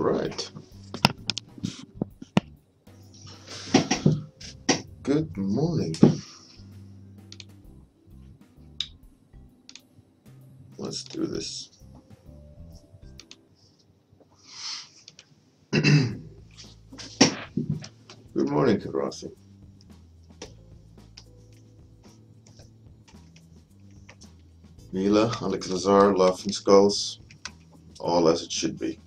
right. Good morning. Let's do this. Good morning, Kadrathi. Mila, Alex Lazar, Laughing Skulls, all as it should be.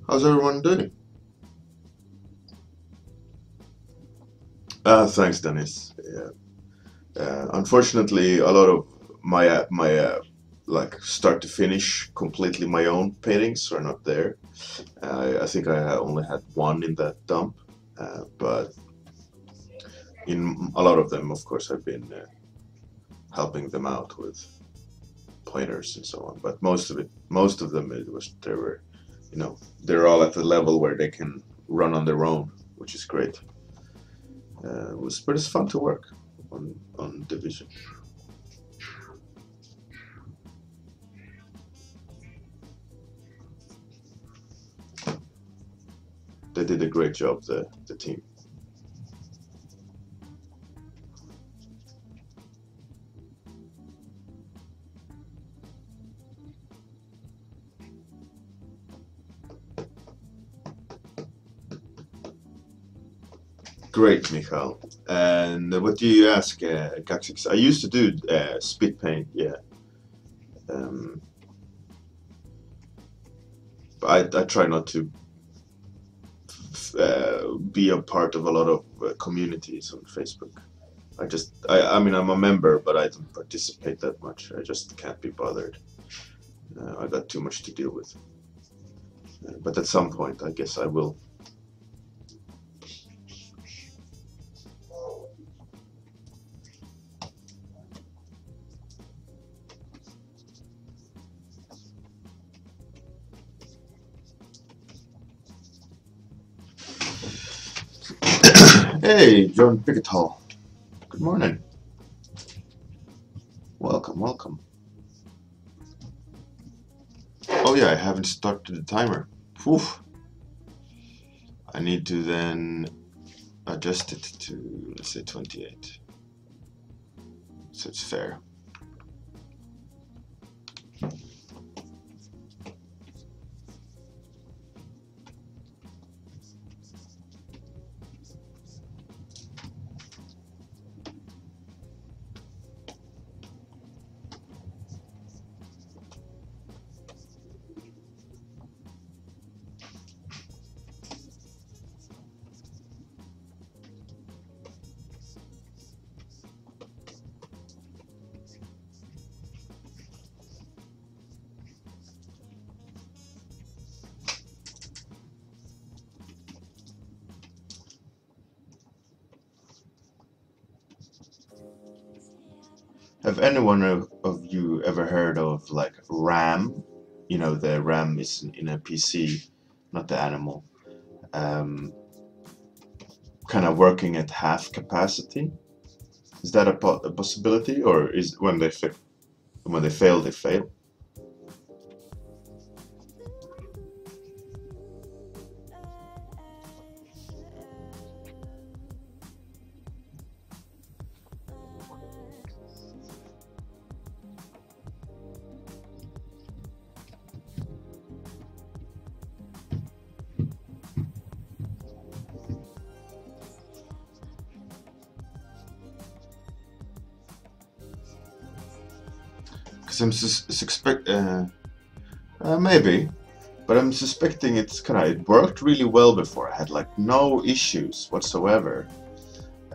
How's everyone doing? Thanks, Dennis. Yeah. Unfortunately, a lot of my like start to finish completely my own paintings are not there. I think I only had one in that dump, but in a lot of them, of course, I've been helping them out with pointers and so on. But most of them, they were, you know, they're all at the level where they can run on their own, which is great. But it's fun to work on Division. They did a great job, the team. Great, Michal. And what do you ask, Gaxix? I used to do spit paint, yeah. But I try not to be a part of a lot of communities on Facebook. I mean, I'm a member, but I don't participate that much. I just can't be bothered. I got too much to deal with. But at some point, I guess I will. Hey, John Pickethall. Good morning. Welcome, welcome. Oh yeah, I haven't started the timer. Whew. I need to then adjust it to, let's say, 28. So it's fair. Have anyone of you ever heard of like RAM? You know, the RAM is in a PC, not the animal. Kind of working at half capacity. Is that a possibility, or is when they fail, they fail? Because I'm maybe, but I'm suspecting it worked really well before. I had like no issues whatsoever.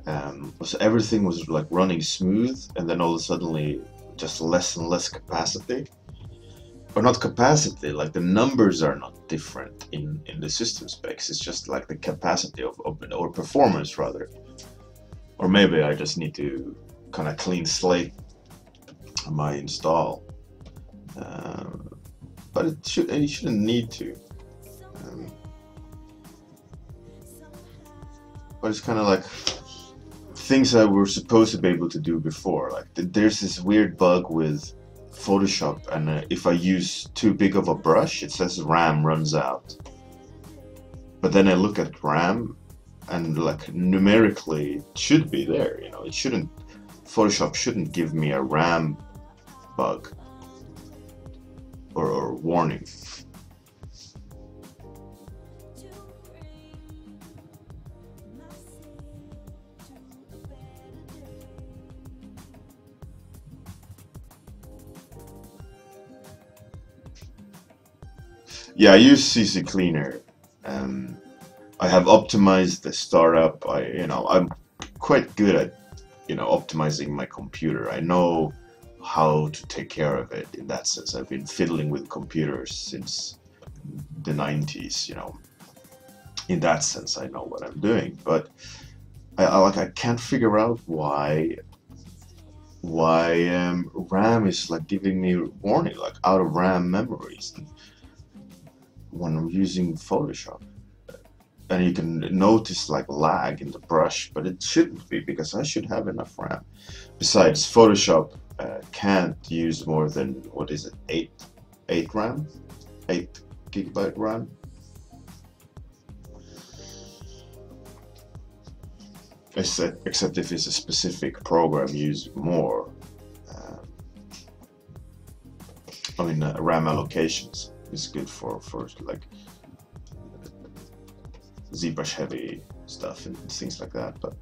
So everything was like running smooth, and then all of a sudden just less and less capacity. or not capacity, like the numbers are not different in the system specs. It's just like the capacity of or performance rather. Or maybe I just need to kind of clean slate my install. But it shouldn't need to. But it's kind of like things that we're supposed to be able to do before. Like there's this weird bug with Photoshop, and if I use too big of a brush, it says RAM runs out. But then I look at RAM, and like numerically, it should be there. You know, it shouldn't. Photoshop shouldn't give me a RAM bug or warning. Yeah, I use CC Cleaner. I have optimized the startup. I'm quite good at, optimizing my computer. I know how to take care of it in that sense. I've been fiddling with computers since the 90s, In that sense, I know what I'm doing. But I can't figure out why RAM is like giving me warning, like out of RAM memories when I'm using Photoshop. And you can notice like lag in the brush, but it shouldn't be because I should have enough RAM. Besides, Photoshop can't use more than, what is it, 8 RAM? 8 gigabyte RAM? Except if it's a specific program using more. RAM allocations is good for like ZBrush heavy stuff and things like that, but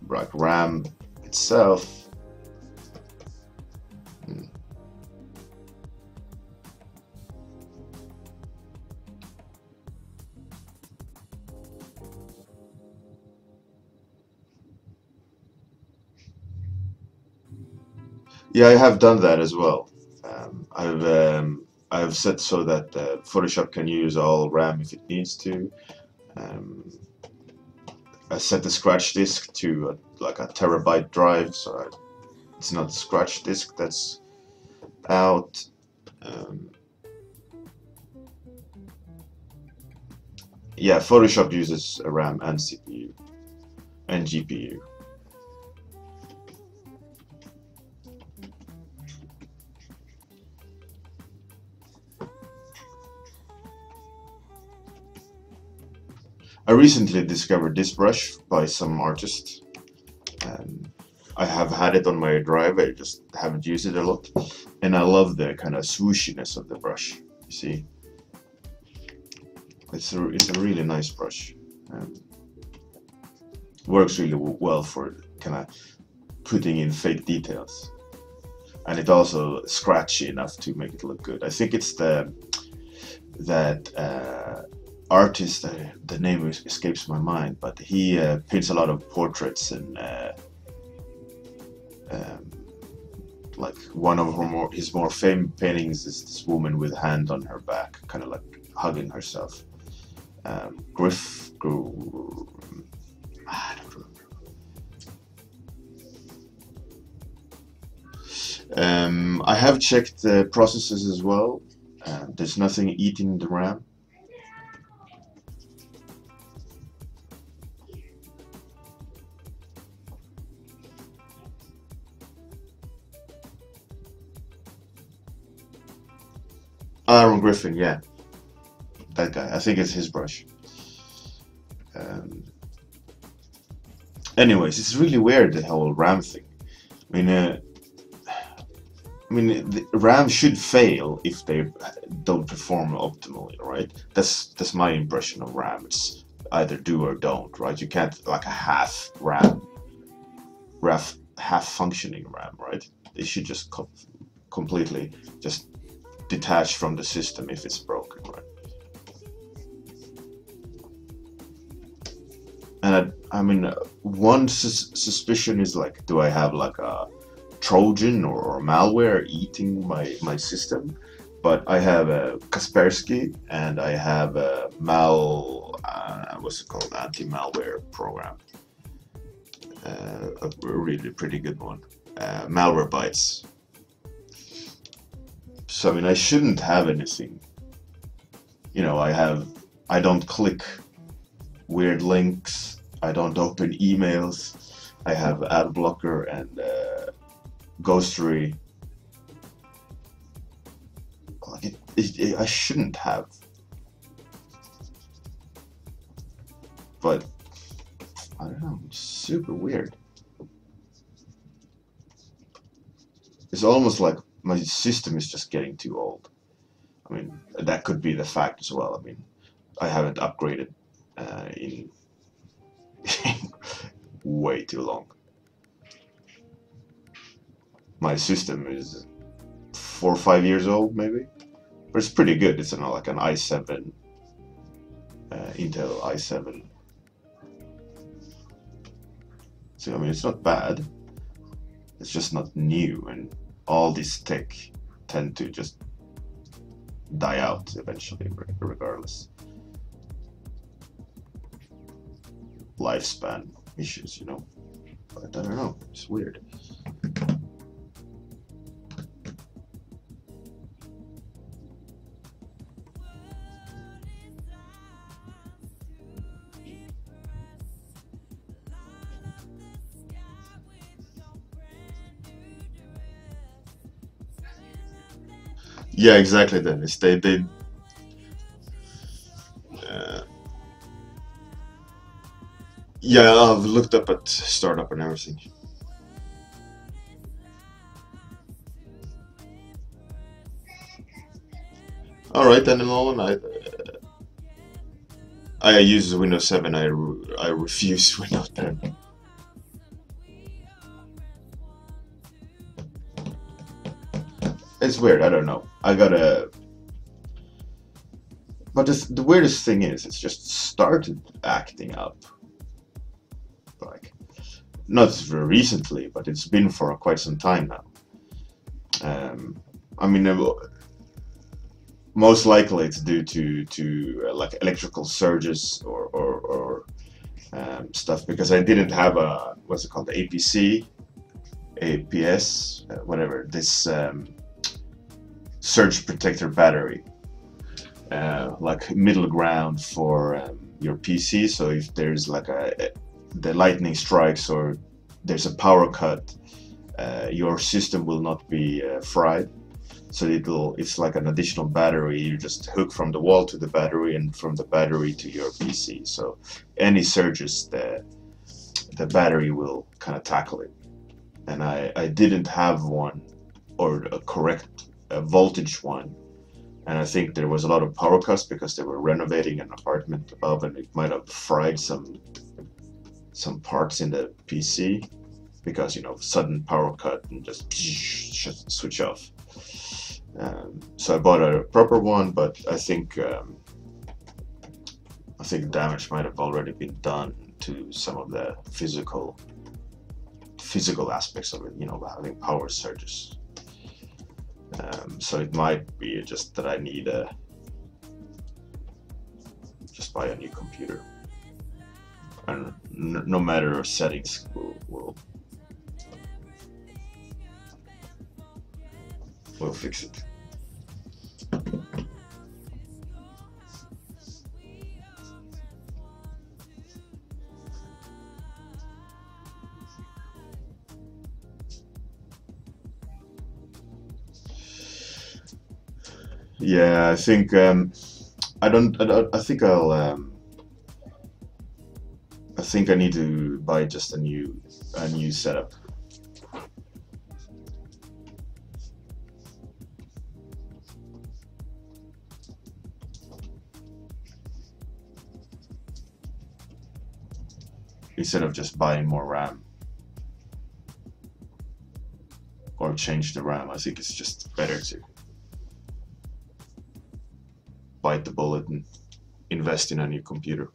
like RAM itself, yeah, I have done that as well. I've set so that Photoshop can use all RAM if it needs to. I set the scratch disk to like a terabyte drive, so it's not scratch disk that's out. Yeah, Photoshop uses a RAM and CPU and GPU. I recently discovered this brush by some artist. I have had it on my drive, I just haven't used it a lot. And I love the kind of swooshiness of the brush, you see. It's a really nice brush. Works really well for kind of putting in fake details. And it also scratchy enough to make it look good. I think it's that artist, the name escapes my mind, but he paints a lot of portraits, and like one of his more famous paintings is this woman with a hand on her back, kind of like hugging herself. I don't remember. I have checked the processes as well. There's nothing eating the RAM. Aaron Griffin, yeah, that guy. I think it's his brush. Anyways, it's really weird, the whole RAM thing. The RAM should fail if they don't perform optimally, right? That's my impression of RAM. It's either do or don't, right? You can't like a half RAM, half functioning RAM, right? It should just completely just detached from the system if it's broken, right? And one suspicion is like, do I have like a Trojan or malware eating my system? But I have a Kaspersky and I have a what's it called, anti-malware program. A really pretty good one. Malwarebytes. So I mean, I shouldn't have anything. You know, I don't click weird links. I don't open emails. I have ad blocker and ghostery. Like I shouldn't have, but I don't know. It's super weird. It's almost like my system is just getting too old. I mean, that could be the fact as well. I mean, I haven't upgraded in way too long. My system is 4 or 5 years old, maybe, but it's pretty good. It's like an i7, Intel i7. So I mean, it's not bad. It's just not new, and all this tech tend to just die out eventually, regardless. Lifespan issues, you know. But I don't know. It's weird. Yeah, exactly. Dennis. Uh, yeah, I've looked up at startup and everything. All right, then, Nolan. I use Windows 7. I refuse Windows 10. It's weird. I don't know. I gotta. But the weirdest thing is, it's just started acting up. Like, not very recently, but it's been for quite some time now. I mean, most likely it's due to like electrical surges or stuff, because I didn't have a, what's it called, the APS, whatever, this surge protector battery, like middle ground for your PC. So if there's like the lightning strikes or there's a power cut, your system will not be fried. So it's like an additional battery. You just hook from the wall to the battery and from the battery to your PC. So any surges, the battery will kind of tackle it. And I didn't have one, or a correct voltage one. And I think there was a lot of power cuts because they were renovating an apartment above, and it might have fried some parts in the PC, because, you know, sudden power cut and just switch off. So I bought a proper one, but I think damage might have already been done to some of the physical aspects of it, you know, having power surges. So it might be just that I need just buy a new computer, and no matter settings will fix it. Yeah, I think I think I think I need to buy just a new setup. Instead of just buying more RAM or change the RAM. I think it's just better to bite the bullet and invest in a new computer.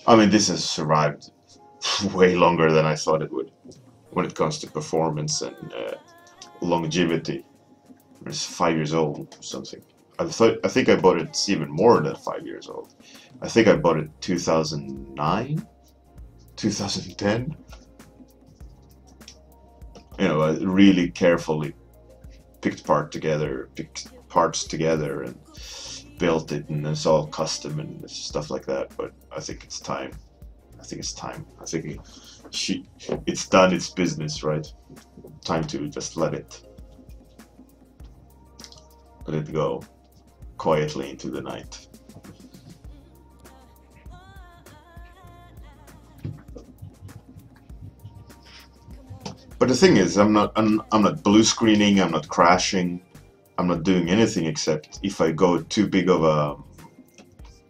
I mean, this has survived way longer than I thought it would when it comes to performance and longevity. It's 5 years old or something. I think I bought it even more than 5 years old. I think I bought it 2009, 2010. You know, I really carefully picked parts together and built it, and it's all custom and stuff like that. But I think it's time. I think it's time. I think it's done its business, right? Time to just let it go quietly into the night. But the thing is, I'm not blue screening. I'm not crashing. I'm not doing anything except if I go too big of a.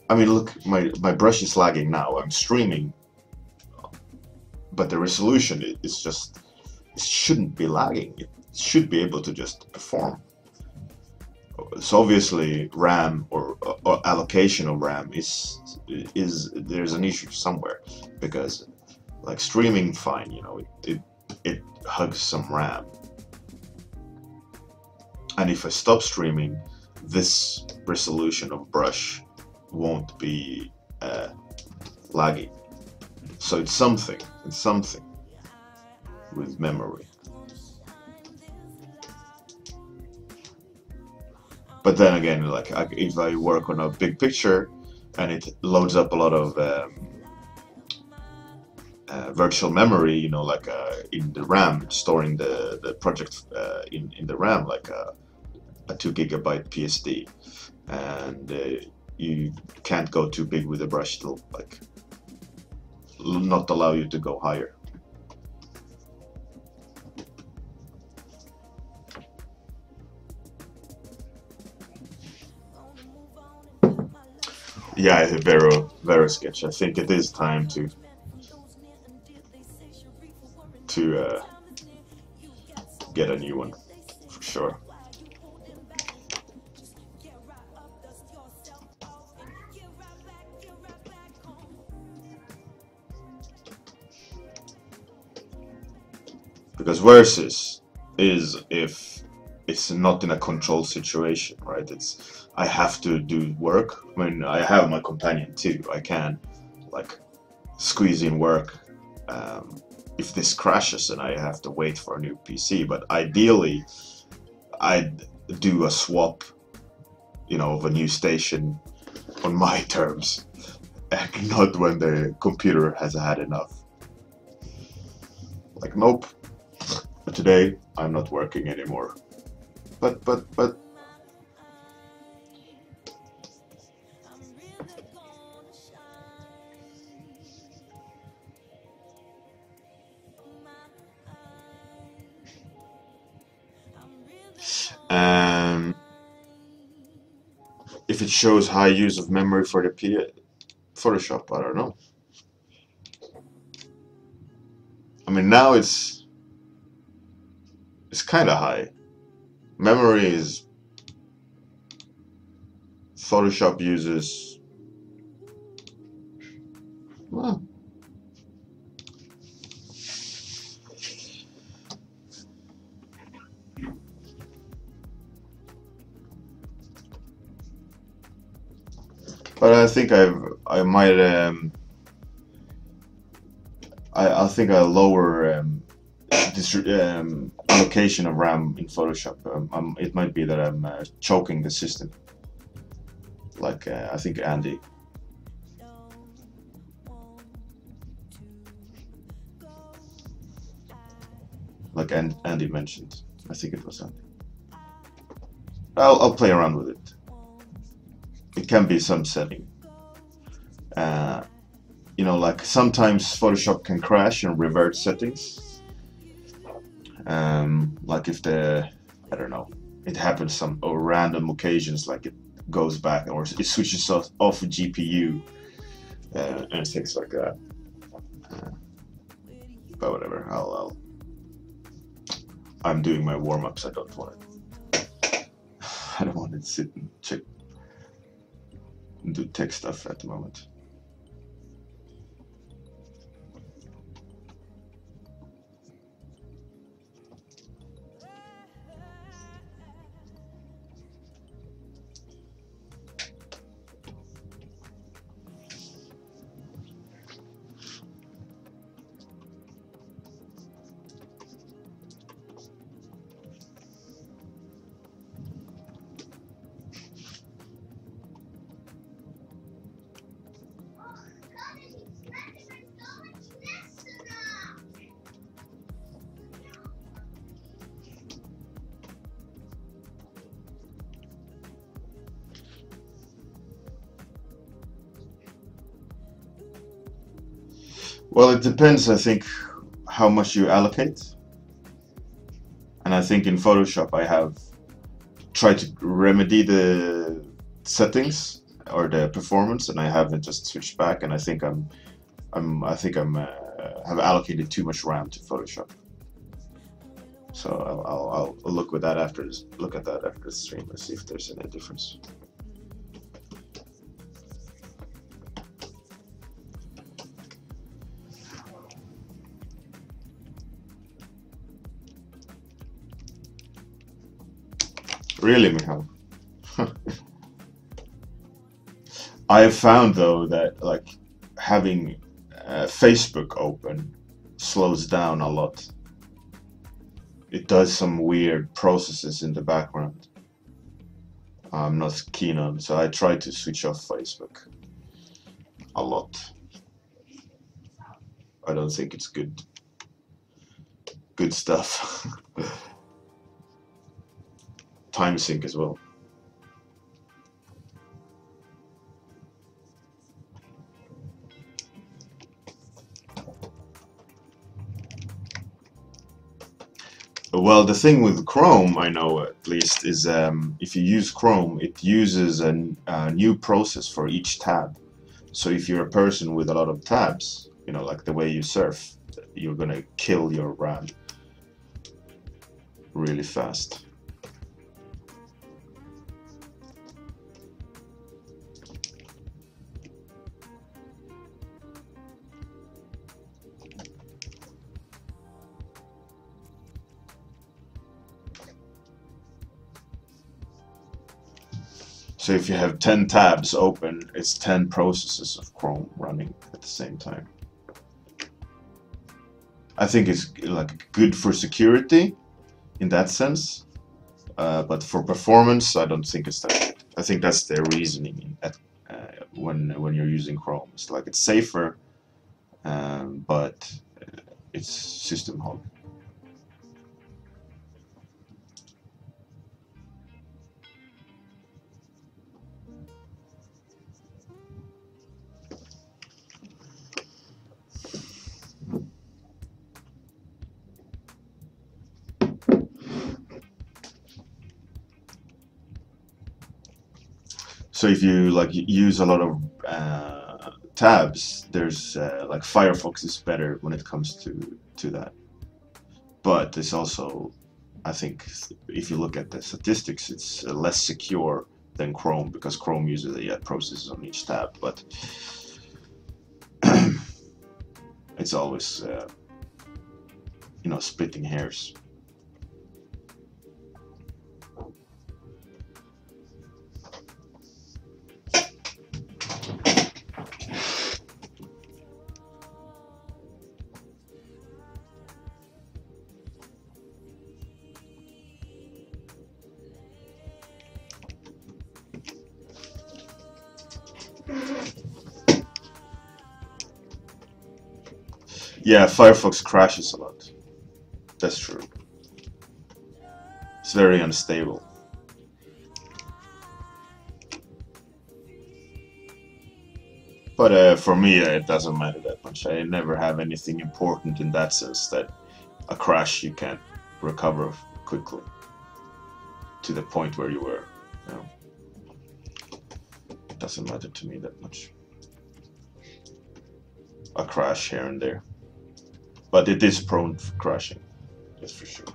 I mean, look, my brush is lagging now. I'm streaming, but the resolution is just, it shouldn't be lagging. It should be able to just perform. So obviously RAM or allocation of RAM is there's an issue somewhere, because like streaming, fine, you know, it hugs some RAM, and if I stop streaming, this resolution of brush won't be laggy. So it's something with memory. But then again, like if I work on a big picture and it loads up a lot of virtual memory, you know, like in the RAM, storing the project in the RAM, like a 2 GB PSD, and you can't go too big with the brush. It'll like not allow you to go higher. Yeah, Vero sketch. I think it is time to get a new one for sure. Because versus is if it's not in a control situation, right? It's I have to do work. I mean, I have my companion too. I can like squeeze in work if this crashes and I have to wait for a new PC. But ideally, I'd do a swap, you know, of a new station on my terms, and not when the computer has had enough. Like, nope. But today I'm not working anymore. But if it shows high use of memory for the Photoshop, I don't know. I mean, now it's kind of high. Memory is Photoshop uses. Well, but I think I might I think a lower allocation of RAM in Photoshop. It might be that I'm choking the system. Like I think Andy. Like Andy mentioned. I think it was Andy. I'll play around with it. It can be some setting. You know, like sometimes Photoshop can crash and revert settings. Like if I don't know, it happens some or random occasions, like it goes back or it switches off a GPU and things like that. But whatever, I'm doing my warm-ups. I don't want to sit and check and do tech stuff at the moment. Well, it depends, I think, how much you allocate. And I think in Photoshop I have tried to remedy the settings or the performance, and I haven't just switched back. And I think I think have allocated too much RAM to Photoshop. So I'll look with that after this, look at that after the stream and see if there's any difference. Really, Michal? I have found though that like having Facebook open slows down a lot. It does some weird processes in the background I'm not keen on, so I try to switch off Facebook a lot. I don't think it's good stuff. Time sync as well. Well, the thing with Chrome, I know at least, is if you use Chrome, it uses a new process for each tab. So if you're a person with a lot of tabs, you know, like the way you surf, you're gonna kill your RAM really fast. So if you have 10 tabs open, it's 10 processes of Chrome running at the same time. I think it's like good for security in that sense, but for performance, I don't think it's that good. I think that's their reasoning when you're using Chrome. It's like it's safer, but it's system hog. So if you like use a lot of tabs, there's like Firefox is better when it comes to that. But it's also, I think, if you look at the statistics, it's less secure than Chrome because Chrome uses processes on each tab. But it's always, you know, splitting hairs. Yeah, Firefox crashes a lot. That's true. It's very unstable. But for me, it doesn't matter that much. I never have anything important in that sense that a crash you can't recover quickly to the point where you were. You know, it doesn't matter to me that much. A crash here and there. But it is prone to crashing, that's for sure.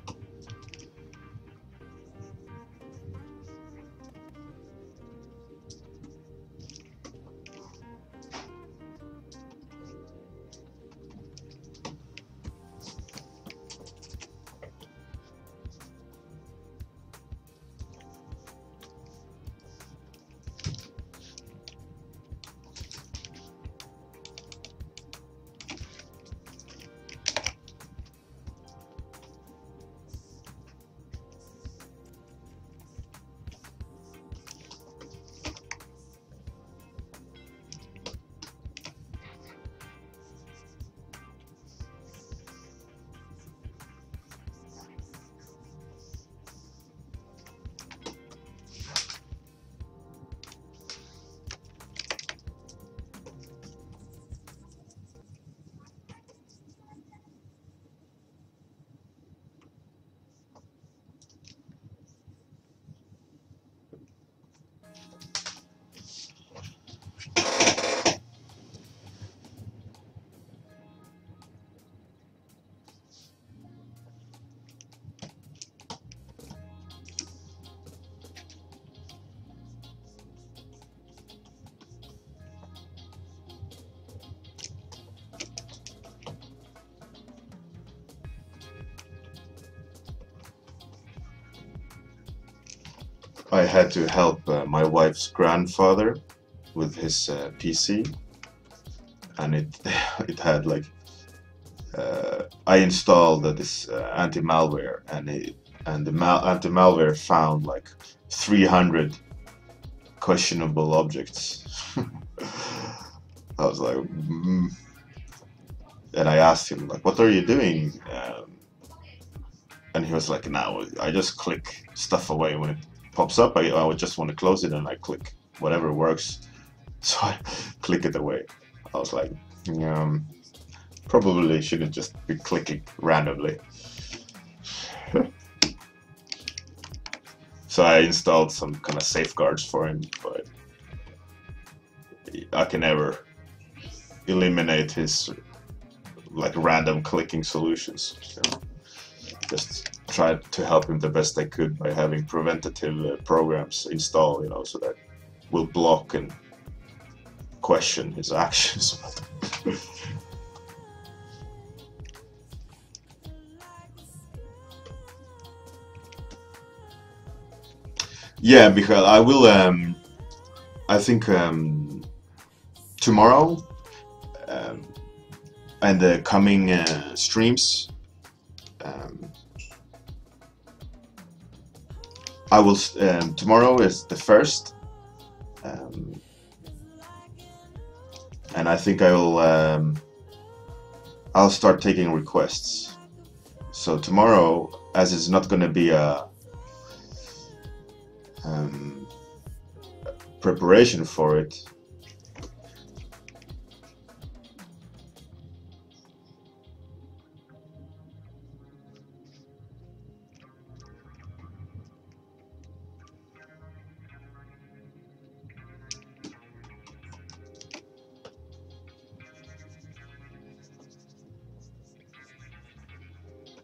I had to help my wife's grandfather with his PC, and it it had like I installed this anti-malware, and the anti-malware found like 300 questionable objects. I was like, and I asked him like, "What are you doing?" And he was like, "No, I just click stuff away when it pops up. I would just want to close it, and I click whatever works." So I click it away. I was like, probably shouldn't just be clicking randomly. So I installed some kind of safeguards for him, but I can never eliminate his like random clicking solutions. So just tried to help him the best I could by having preventative programs installed, so that will block and question his actions. Yeah, because I will. I think tomorrow and the coming streams, I will. Tomorrow is the first, and I think I'll start taking requests. So tomorrow, as it's not going to be a preparation for it,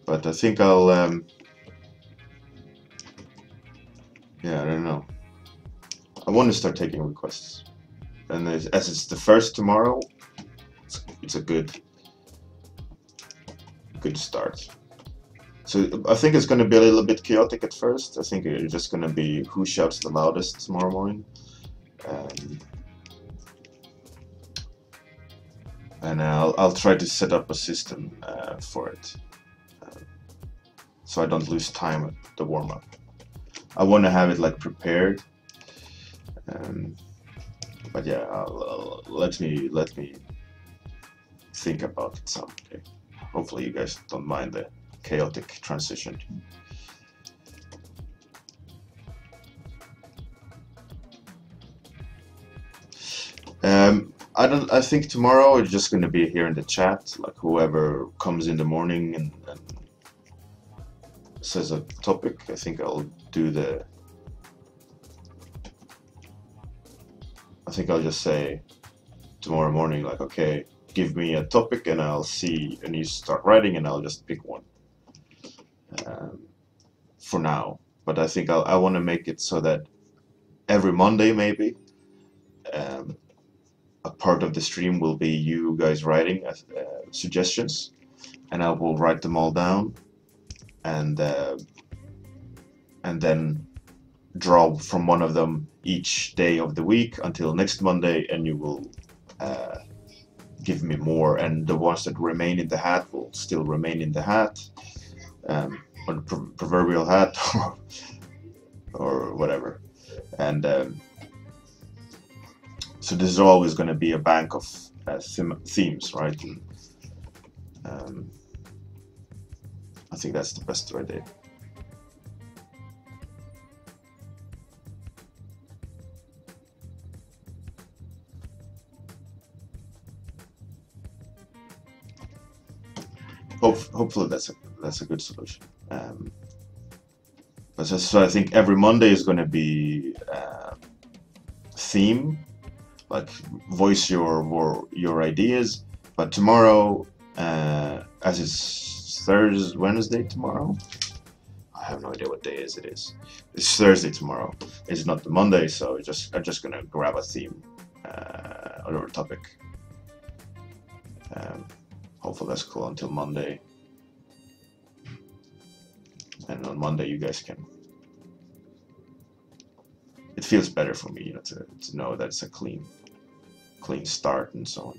but I think I'll yeah, I don't know. I want to start taking requests, and as it's the first tomorrow, it's a good start. So I think it's going to be a little bit chaotic at first. I think it's just going to be who shouts the loudest tomorrow morning, and I'll try to set up a system for it, so I don't lose time at the warm-up. I want to have it like prepared. But yeah, let me think about it some. Okay. Hopefully you guys don't mind the chaotic transition. I think tomorrow it's just gonna be here in the chat, like whoever comes in the morning and says a topic. I think I'll do the. I think I'll just say tomorrow morning, like, okay, give me a topic and I'll see, and you start writing and I'll just pick one for now. But I think I want to make it so that every Monday maybe a part of the stream will be you guys writing suggestions, and I will write them all down and then draw from one of them each day of the week until next Monday, and you will give me more, and the ones that remain in the hat will still remain in the hat, or the proverbial hat, or whatever. And so this is always going to be a bank of themes, right? And, I think that's the best idea. Hopefully that's a good solution. But so I think every Monday is going to be theme, like voice your ideas. But tomorrow, as it's Wednesday tomorrow, I have no idea what day it is. It's Thursday tomorrow. It's not the Monday, so I'm just gonna grab a theme or a topic. Hopefully that's cool until Monday. And on Monday you guys can it feels better for me, you know, to know that it's a clean start and so on.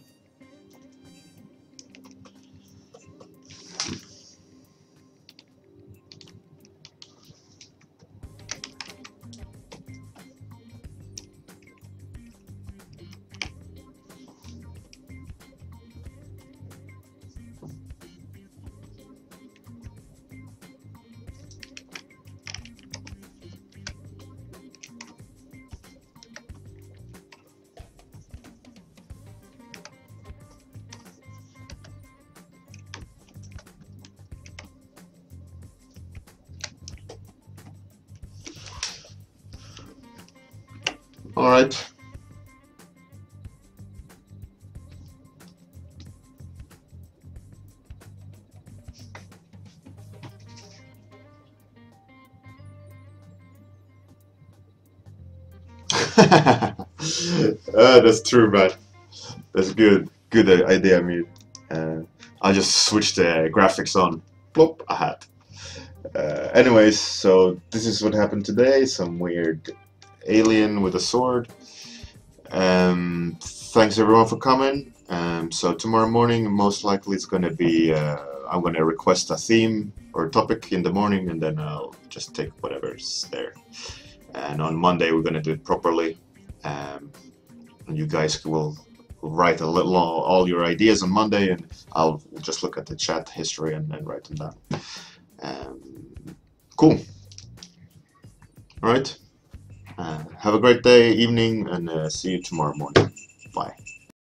All right. That's true, man. That's good. Good idea, mate. I just switched the graphics on. Plop, I had. Anyways, so this is what happened today. Some weird alien with a sword. Thanks everyone for coming. So tomorrow morning, most likely it's gonna be. I'm gonna request a theme or topic in the morning, and then I'll just take whatever's there. And on Monday, we're gonna do it properly. And you guys will write a little all your ideas on Monday, and I'll just look at the chat history and write them down. Cool. All right. Have a great day, evening, and see you tomorrow morning.